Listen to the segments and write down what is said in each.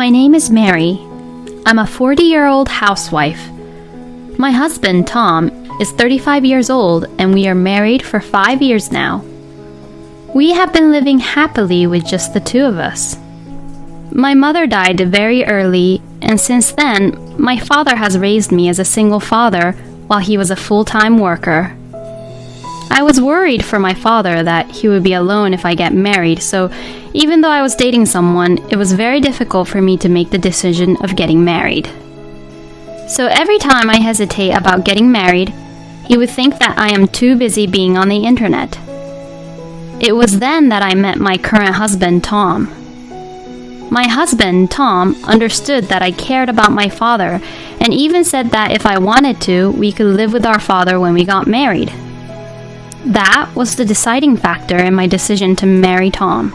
My name is Mary. I'm a 40-year-old housewife. My husband, Tom, is 35 years old and we are married for 5 years now. We have been living happily with just the two of us. My mother died very early, and since then, my father has raised me as a single father while he was a full-time worker. I was worried for my father that he would be alone if I get married, so even though I was dating someone, it was very difficult for me to make the decision of getting married. So every time I hesitate about getting married, he would think that I am too busy being on the internet. It was then that I met my current husband, Tom. My husband, Tom, understood that I cared about my father and even said that if I wanted to, we could live with our father when we got married. That was the deciding factor in my decision to marry Tom.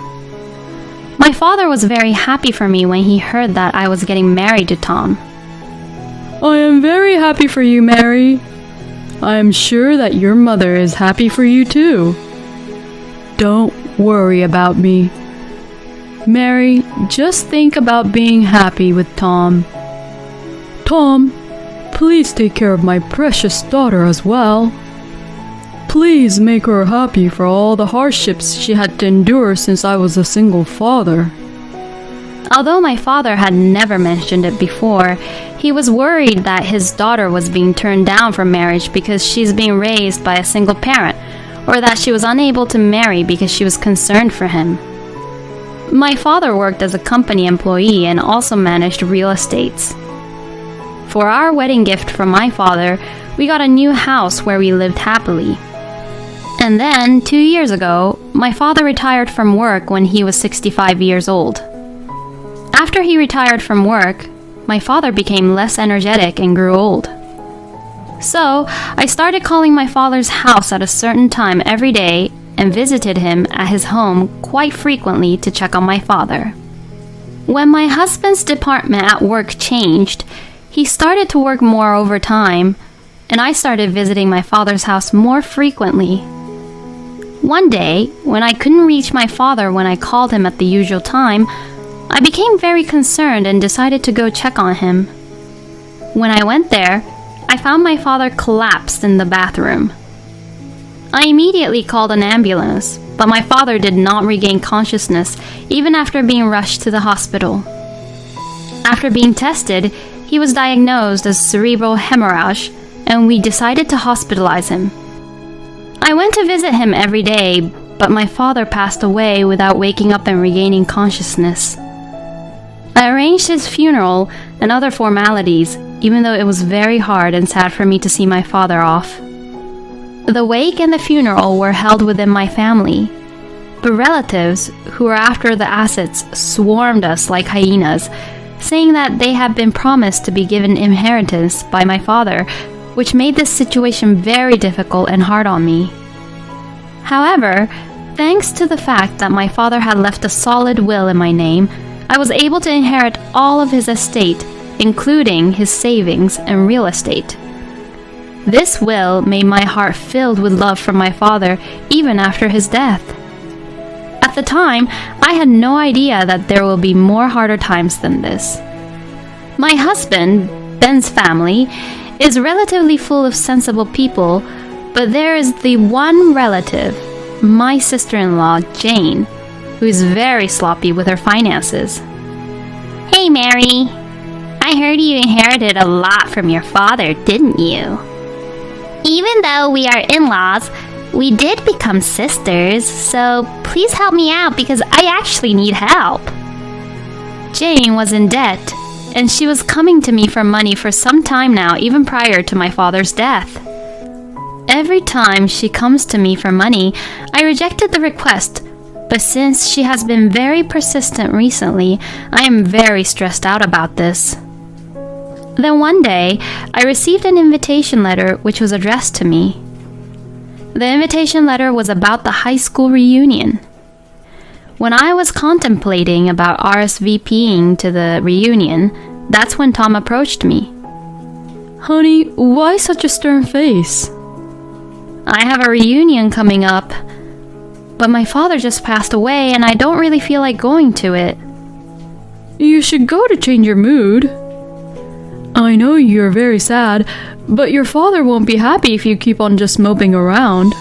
My father was very happy for me when he heard that I was getting married to Tom. I am very happy for you, Mary. I am sure that your mother is happy for you too. Don't worry about me. Mary, just think about being happy with Tom. Tom, please take care of my precious daughter as well. Please make her happy for all the hardships she had to endure since I was a single father. Although my father had never mentioned it before, he was worried that his daughter was being turned down for marriage because she's being raised by a single parent, or that she was unable to marry because she was concerned for him. My father worked as a company employee and also managed real estates. For our wedding gift from my father, we got a new house where we lived happily. And then, 2 years ago, my father retired from work when he was 65 years old. After he retired from work, my father became less energetic and grew old. So, I started calling my father's house at a certain time every day and visited him at his home quite frequently to check on my father. When my husband's department at work changed, he started to work more overtime, and I started visiting my father's house more frequently. One day, when I couldn't reach my father when I called him at the usual time, I became very concerned and decided to go check on him. When I went there, I found my father collapsed in the bathroom. I immediately called an ambulance, but my father did not regain consciousness even after being rushed to the hospital. After being tested, he was diagnosed as cerebral hemorrhage, and we decided to hospitalize him. I went to visit him every day, but my father passed away without waking up and regaining consciousness. I arranged his funeral and other formalities, even though it was very hard and sad for me to see my father off. The wake and the funeral were held within my family, but relatives who were after the assets swarmed us like hyenas, saying that they had been promised to be given inheritance by my father, which made this situation very difficult and hard on me. However, thanks to the fact that my father had left a solid will in my name, I was able to inherit all of his estate, including his savings and real estate. This will made my heart filled with love for my father even after his death. At the time, I had no idea that there will be more harder times than this. My husband, Ben's family, is relatively full of sensible people, but there is the one relative, my sister-in-law, Jane, who is very sloppy with her finances. Hey, Mary. I heard you inherited a lot from your father, didn't you? Even though we are in-laws, we did become sisters, so please help me out because I actually need help. Jane was in debt, and she was coming to me for money for some time now, even prior to my father's death. Every time she comes to me for money, I rejected the request, but since she has been very persistent recently, I am very stressed out about this. Then one day, I received an invitation letter which was addressed to me. The invitation letter was about the high school reunion. When I was contemplating about RSVPing to the reunion, that's when Tom approached me. Honey, why such a stern face? I have a reunion coming up, but my father just passed away and I don't really feel like going to it. You should go to change your mood. I know you're very sad, but your father won't be happy if you keep on just moping around.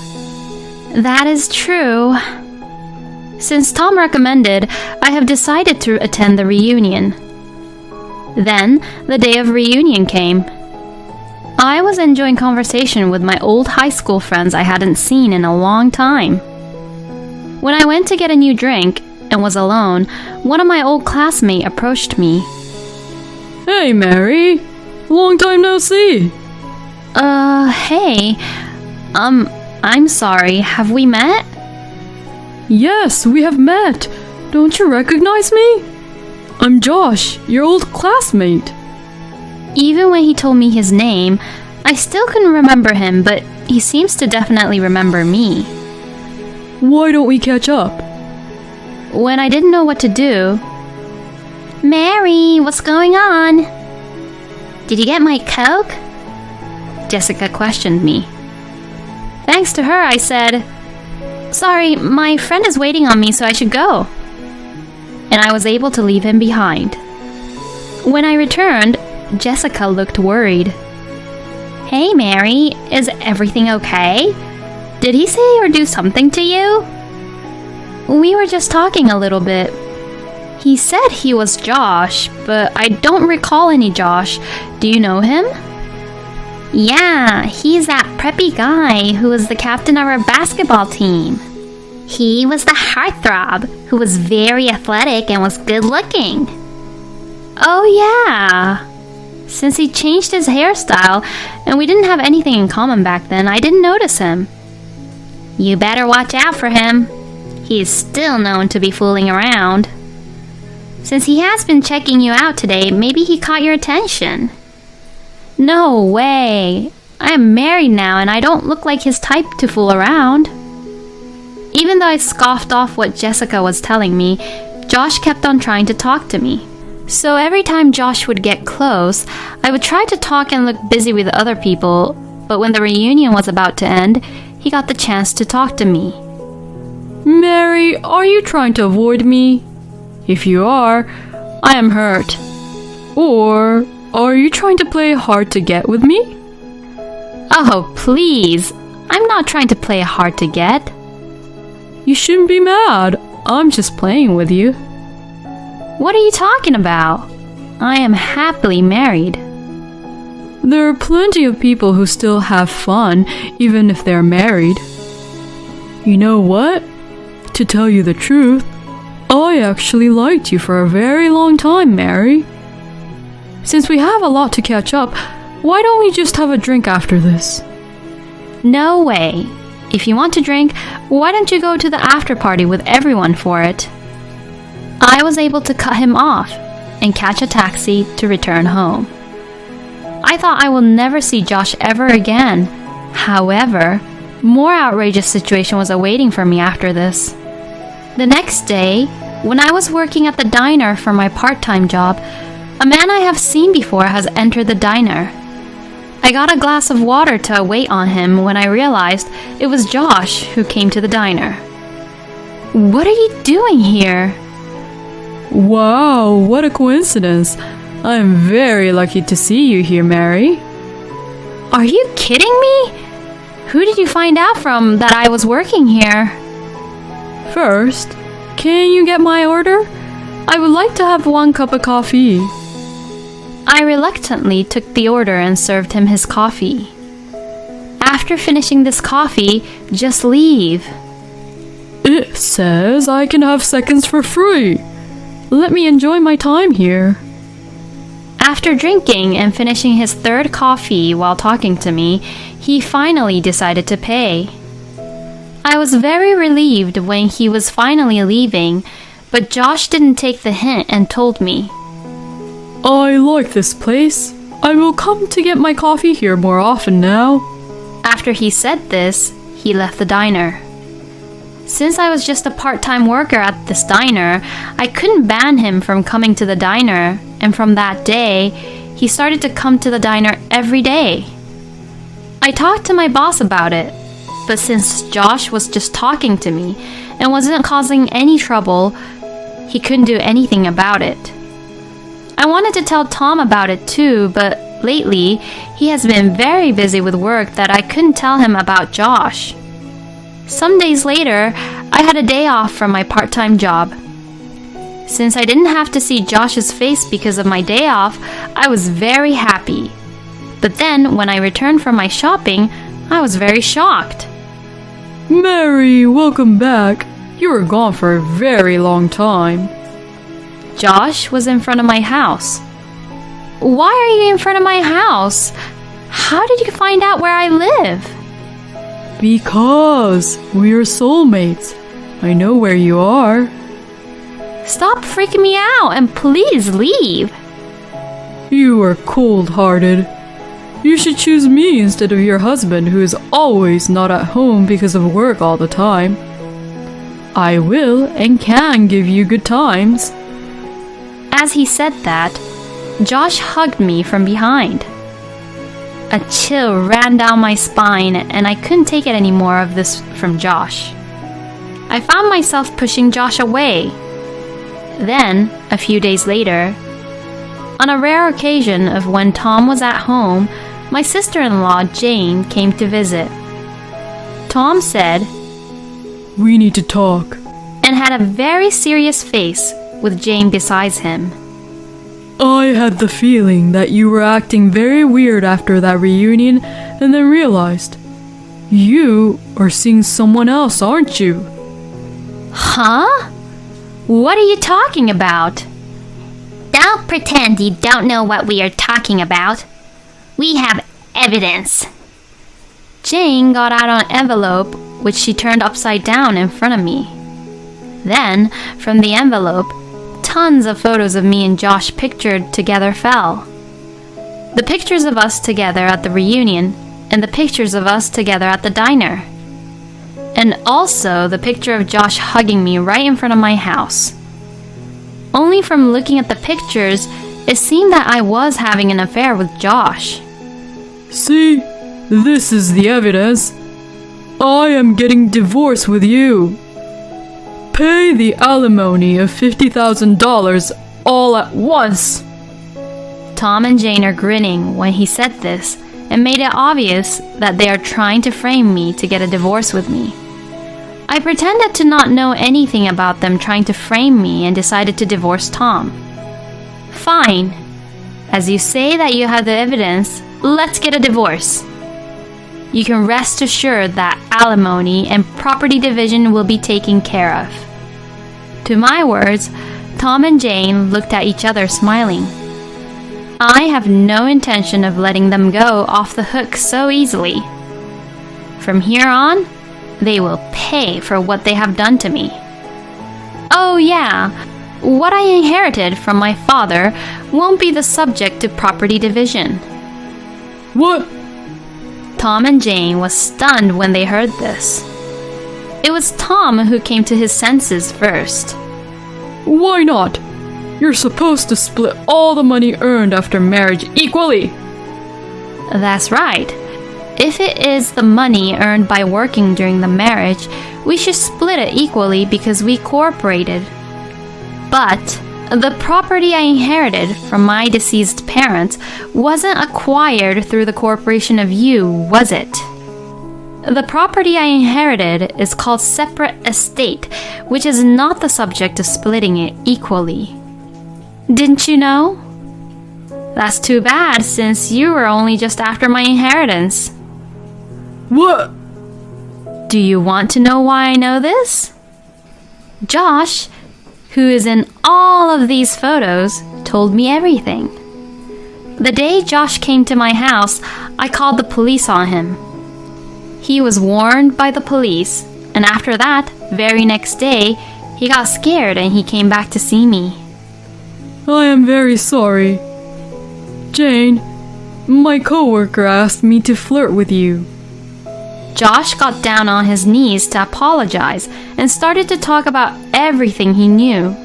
That is true. Since Tom recommended, I have decided to attend the reunion. Then, the day of reunion came. I was enjoying conversation with my old high school friends I hadn't seen in a long time. When I went to get a new drink and was alone, one of my old classmates approached me. Hey, Mary. Long time no see. Hey. I'm sorry, have we met? Yes, we have met. Don't you recognize me? I'm Josh, your old classmate. Even when he told me his name, I still couldn't remember him, but he seems to definitely remember me. Why don't we catch up? When I didn't know what to do, Mary, what's going on? Did you get my Coke? Jessica questioned me. Thanks to her, I said, sorry, my friend is waiting on me, so I should go. And I was able to leave him behind. When I returned, Jessica looked worried. Hey, Mary, is everything okay? Did he say or do something to you? We were just talking a little bit. He said he was Josh, but I don't recall any Josh. Do you know him? Yeah, he's that preppy guy who was the captain of our basketball team. He was the heartthrob who was very athletic and was good looking. Oh yeah. Since he changed his hairstyle and we didn't have anything in common back then, I didn't notice him. You better watch out for him. He is still known to be fooling around. Since he has been checking you out today, maybe he caught your attention. No way. I am married now and I don't look like his type to fool around. Even though I scoffed off what Jessica was telling me, Josh kept on trying to talk to me. So every time Josh would get close, I would try to talk and look busy with other people, but when the reunion was about to end, he got the chance to talk to me. Mary, are you trying to avoid me? If you are, I am hurt. Or are you trying to play hard to get with me? Oh, please. I'm not trying to play hard to get. You shouldn't be mad. I'm just playing with you. What are you talking about? I am happily married. There are plenty of people who still have fun, even if they're married. You know what? To tell you the truth, I actually liked you for a very long time, Mary. Since we have a lot to catch up, why don't we just have a drink after this? No way. If you want to drink, why don't you go to the after party with everyone for it? I was able to cut him off and catch a taxi to return home. I thought I will never see Josh ever again. However, more outrageous situation was awaiting for me after this. The next day, when I was working at the diner for my part-time job, a man I have seen before has entered the diner. I got a glass of water to wait on him when I realized it was Josh who came to the diner. What are you doing here? Wow, what a coincidence. I am very lucky to see you here, Mary. Are you kidding me? Who did you find out from that I was working here? First, can you get my order? I would like to have 1 cup of coffee. I reluctantly took the order and served him his coffee. After finishing this coffee, just leave. It says I can have seconds for free. Let me enjoy my time here. After drinking and finishing his 3rd coffee while talking to me, he finally decided to pay. I was very relieved when he was finally leaving, but Josh didn't take the hint and told me, I like this place. I will come to get my coffee here more often now. After he said this, he left the diner. Since I was just a part-time worker at this diner, I couldn't ban him from coming to the diner, and from that day, he started to come to the diner every day. I talked to my boss about it, but since Josh was just talking to me and wasn't causing any trouble, he couldn't do anything about it. I wanted to tell Tom about it too, but lately he has been very busy with work that I couldn't tell him about Josh. Some days later, I had a day off from my part-time job. Since I didn't have to see Josh's face because of my day off, I was very happy. But then, when I returned from my shopping, I was very shocked. Mary, welcome back. You were gone for a very long time. Josh was in front of my house. Why are you in front of my house? How did you find out where I live? Because we are soulmates. I know where you are. Stop freaking me out and please leave. You are cold-hearted. You should choose me instead of your husband, who is always not at home because of work all the time. I will and can give you good times. As he said that, Josh hugged me from behind. A chill ran down my spine and I couldn't take it anymore of this from Josh. I found myself pushing Josh away. Then, a few days later, on a rare occasion of when Tom was at home, my sister-in-law Jane came to visit. Tom said, "We need to talk." and had a very serious face with Jane beside him. I had the feeling that you were acting very weird after that reunion and then realized you are seeing someone else, aren't you? Huh? What are you talking about? Don't pretend you don't know what we are talking about. We have evidence. Jane got out an envelope which she turned upside down in front of me. Then, from the envelope, tons of photos of me and Josh pictured together fell. The pictures of us together at the reunion and the pictures of us together at the diner. And also the picture of Josh hugging me right in front of my house. Only from looking at the pictures, it seemed that I was having an affair with Josh. See, this is the evidence. I am getting divorced with you. Pay the alimony of $50,000 all at once. Tom and Jane are grinning when he said this and made it obvious that they are trying to frame me to get a divorce with me. I pretended to not know anything about them trying to frame me and decided to divorce Tom. Fine. As you say that you have the evidence, let's get a divorce. You can rest assured that alimony and property division will be taken care of. To my words, Tom and Jane looked at each other smiling. I have no intention of letting them go off the hook so easily. From here on, they will pay for what they have done to me. Oh yeah, what I inherited from my father won't be the subject to property division. What? Tom and Jane was stunned when they heard this. It was Tom who came to his senses first. Why not? You're supposed to split all the money earned after marriage equally. That's right. If it is the money earned by working during the marriage, we should split it equally because we cooperated. But the property I inherited from my deceased parents wasn't acquired through the corporation of you, was it? The property I inherited is called separate estate, which is not the subject of splitting it equally. Didn't you know? That's too bad since you were only just after my inheritance. What? Do you want to know why I know this? Josh, who is in all of these photos, told me everything. The day Josh came to my house, I called the police on him. He was warned by the police, and after that, very next day, he got scared and he came back to see me. I am very sorry. Jane, my coworker asked me to flirt with you. Josh got down on his knees to apologize and started to talk about everything he knew.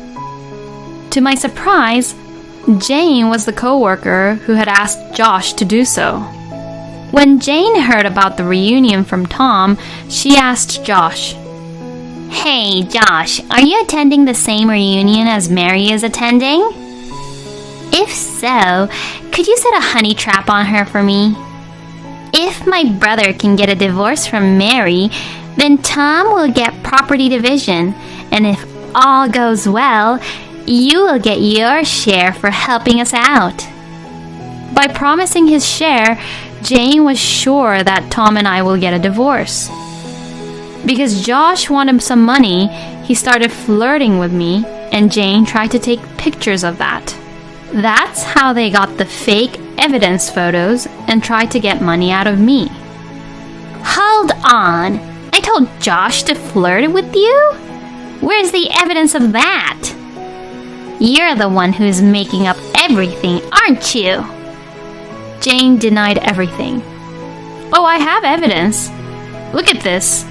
To my surprise, Jane was the coworker who had asked Josh to do so. When Jane heard about the reunion from Tom, she asked Josh, Hey, Josh, are you attending the same reunion as Mary is attending? If so, could you set a honey trap on her for me? If my brother can get a divorce from Mary, then Tom will get property division, and if all goes well, you will get your share for helping us out. By promising his share, Jane was sure that Tom and I will get a divorce. Because Josh wanted some money, he started flirting with me, and Jane tried to take pictures of that. That's how they got the fake evidence photos and tried to get money out of me. Hold on. I told Josh to flirt with you? Where's the evidence of that? You're the one who's making up everything, aren't you? Jane denied everything. Oh, I have evidence. Look at this.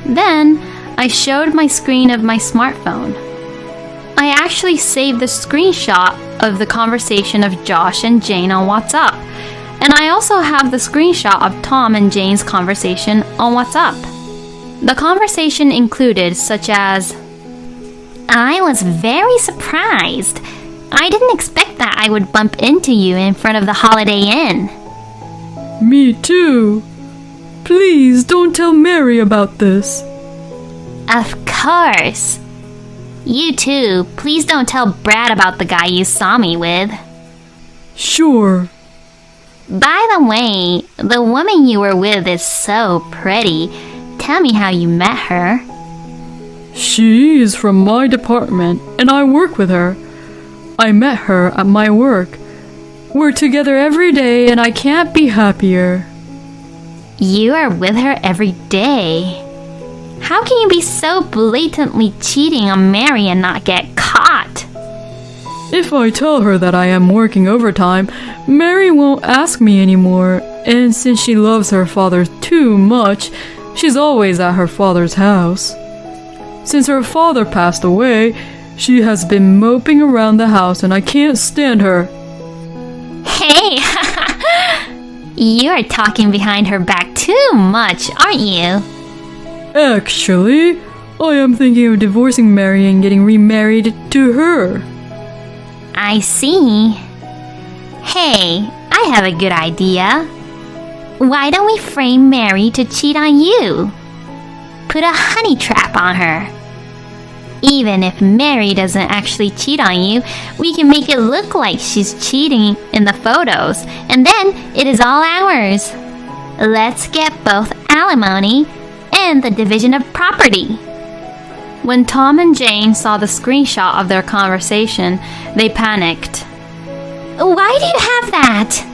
Then I showed my screen of my smartphone. I actually saved the screenshot of the conversation of Josh and Jane on WhatsApp. And I also have the screenshot of Tom and Jane's conversation on WhatsApp. The conversation included such as, I was very surprised. I didn't expect that I would bump into you in front of the Holiday Inn. Me too. Please don't tell Mary about this. Of course. You too. Please don't tell Brad about the guy you saw me with. Sure. By the way, the woman you were with is so pretty. Tell me how you met her. She is from my department, and I work with her. I met her at my work. We're together every day, and I can't be happier. You are with her every day. How can you be so blatantly cheating on Mary and not get caught? If I tell her that I am working overtime, Mary won't ask me anymore, and since she loves her father too much, she's always at her father's house. Since her father passed away, she has been moping around the house and I can't stand her. Hey, you are talking behind her back too much, aren't you? Actually, I am thinking of divorcing Mary and getting remarried to her. I see. Hey, I have a good idea. Why don't we frame Mary to cheat on you? Put a honey trap on her. Even if Mary doesn't actually cheat on you, we can make it look like she's cheating in the photos, and then it is all ours. Let's get both alimony and the division of property. When Tom and Jane saw the screenshot of their conversation, they panicked. Why do you have that?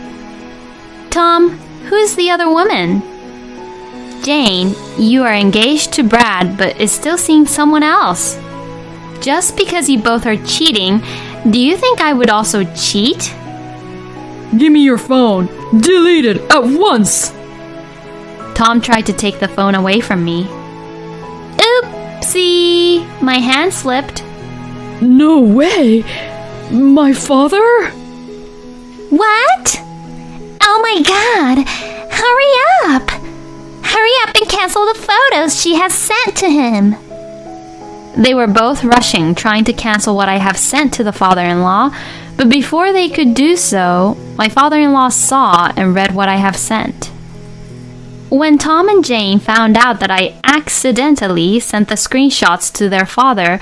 Tom, who's the other woman? Jane, you are engaged to Brad but is still seeing someone else. Just because you both are cheating, do you think I would also cheat? Give me your phone. Delete it at once. Tom tried to take the phone away from me. Oopsie! My hand slipped. No way! My father? What? Oh my god! Hurry up! Hurry up and cancel the photos she has sent to him. They were both rushing, trying to cancel what I have sent to the father-in-law, but before they could do so, my father-in-law saw and read what I have sent. When Tom and Jane found out that I accidentally sent the screenshots to their father,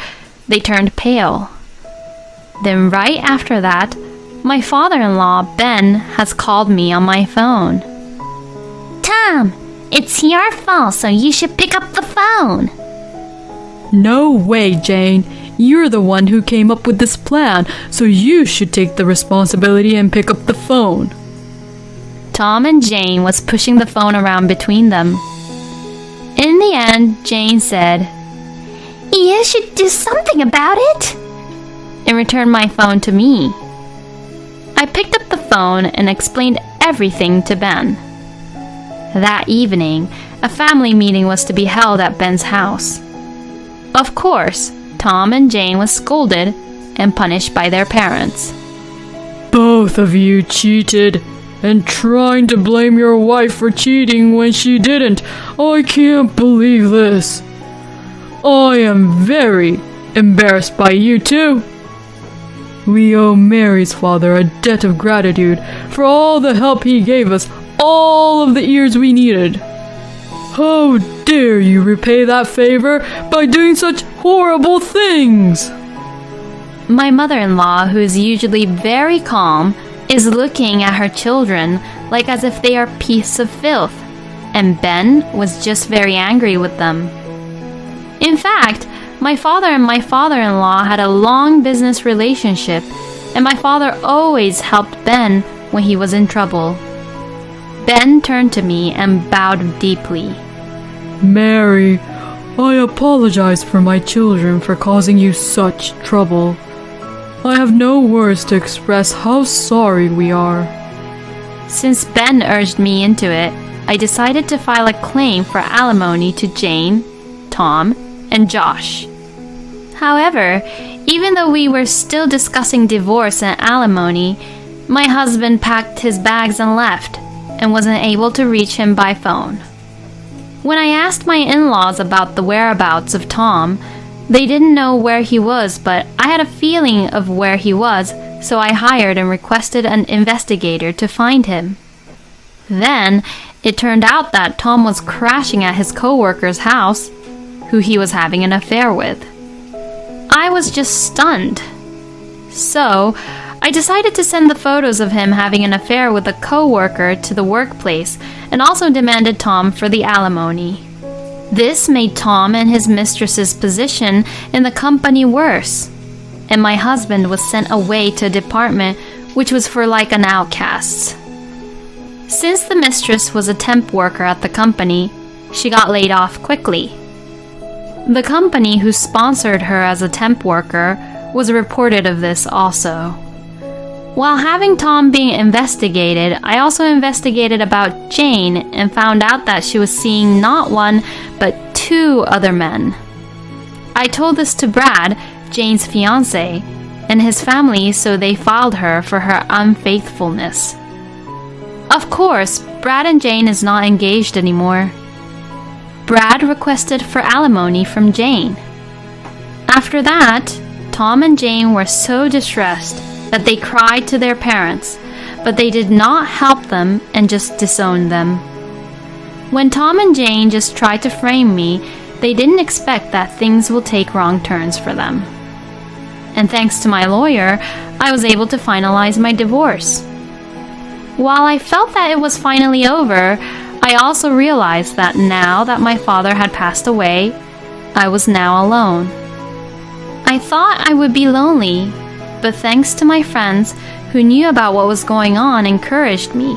they turned pale. Then right after that, my father-in-law, Ben, has called me on my phone. Tom, it's your fault, so you should pick up the phone. No way, Jane. You're the one who came up with this plan, so you should take the responsibility and pick up the phone. Tom and Jane was pushing the phone around between them. In the end, Jane said, You should do something about it, and returned my phone to me. I picked up the phone and explained everything to Ben. That evening, a family meeting was to be held at Ben's house. Of course, Tom and Jane was scolded and punished by their parents. Both of you cheated, and trying to blame your wife for cheating when she didn't. I can't believe this. I am very embarrassed by you two. We owe Mary's father a debt of gratitude for all the help he gave us all of the years we needed. How dare you repay that favor by doing such horrible things? My mother-in-law, who is usually very calm, is looking at her children like as if they are pieces of filth, and Ben was just very angry with them. In fact, my father and my father-in-law had a long business relationship, and my father always helped Ben when he was in trouble. Ben turned to me and bowed deeply. Mary, I apologize for my children for causing you such trouble. I have no words to express how sorry we are. Since Ben urged me into it, I decided to file a claim for alimony to Jane, Tom, and Josh. However, even though we were still discussing divorce and alimony, my husband packed his bags and left, and wasn't able to reach him by phone. When I asked my in-laws about the whereabouts of Tom, they didn't know where he was, but I had a feeling of where he was, so I hired and requested an investigator to find him. Then, it turned out that Tom was crashing at his co-worker's house, who he was having an affair with. I was just stunned. So, I decided to send the photos of him having an affair with a co-worker to the workplace and also demanded Tom for the alimony. This made Tom and his mistress's position in the company worse, and my husband was sent away to a department which was for like an outcast. Since the mistress was a temp worker at the company, she got laid off quickly. The company who sponsored her as a temp worker was reported of this also. While having Tom being investigated, I also investigated about Jane and found out that she was seeing not one, but 2 other men. I told this to Brad, Jane's fiancé, and his family, so they filed her for her unfaithfulness. Of course, Brad and Jane is not engaged anymore. Brad requested for alimony from Jane. After that, Tom and Jane were so distressed that they cried to their parents, but they did not help them and just disowned them. When Tom and Jane just tried to frame me, they didn't expect that things will take wrong turns for them. And thanks to my lawyer, I was able to finalize my divorce. While I felt that it was finally over, I also realized that now that my father had passed away, I was now alone. I thought I would be lonely, but thanks to my friends who knew about what was going on encouraged me.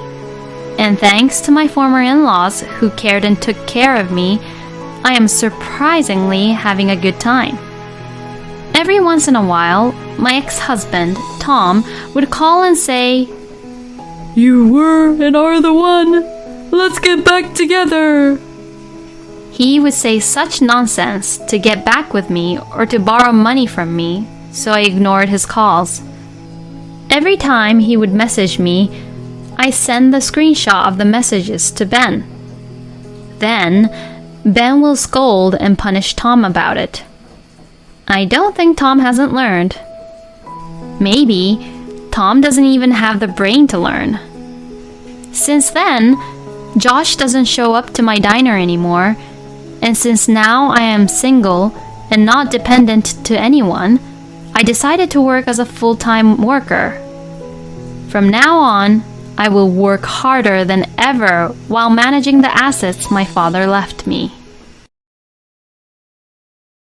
And thanks to my former in-laws who cared and took care of me, I am surprisingly having a good time. Every once in a while, my ex-husband, Tom, would call and say, "You were and are the one. Let's get back together." He would say such nonsense to get back with me or to borrow money from me, so I ignored his calls. Every time he would message me, I send the screenshot of the messages to Ben. Then, Ben will scold and punish Tom about it. I don't think Tom hasn't learned. Maybe Tom doesn't even have the brain to learn. Since then, Josh doesn't show up to my diner anymore, and since now I am single and not dependent to anyone, I decided to work as a full-time worker. From now on, I will work harder than ever while managing the assets my father left me.